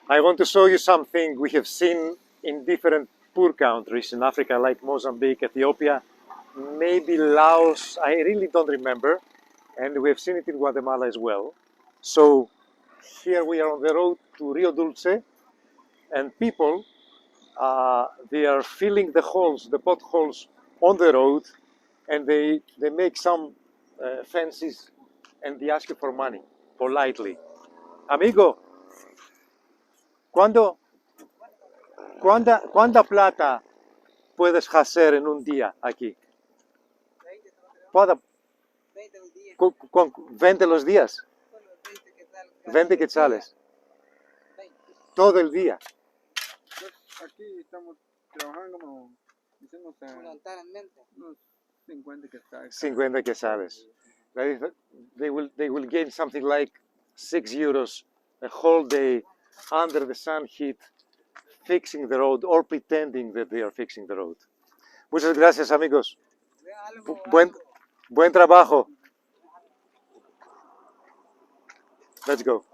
I want to show you something we have seen in different poor countries in Africa, like Mozambique, Ethiopia, maybe Laos, I really don't remember. And we have seen it in Guatemala as well. So here we are on the road to Rio Dulce, and people, they are filling the holes, the potholes on the road, and they make some fences, and they ask you for money, politely. Amigo, ¿cuándo, ¿cuánta plata puedes hacer en un día aquí? ¿Puedo, 20 los días? 20 quetzales. Todo el día. Aquí estamos trabajando como, decimos, unos 50 quetzales. 50 quetzales. They will gain something like 6 euros a whole day under the sun heat, fixing the road or pretending that they are fixing the road. Muchas gracias, amigos. Buen trabajo. Let's go.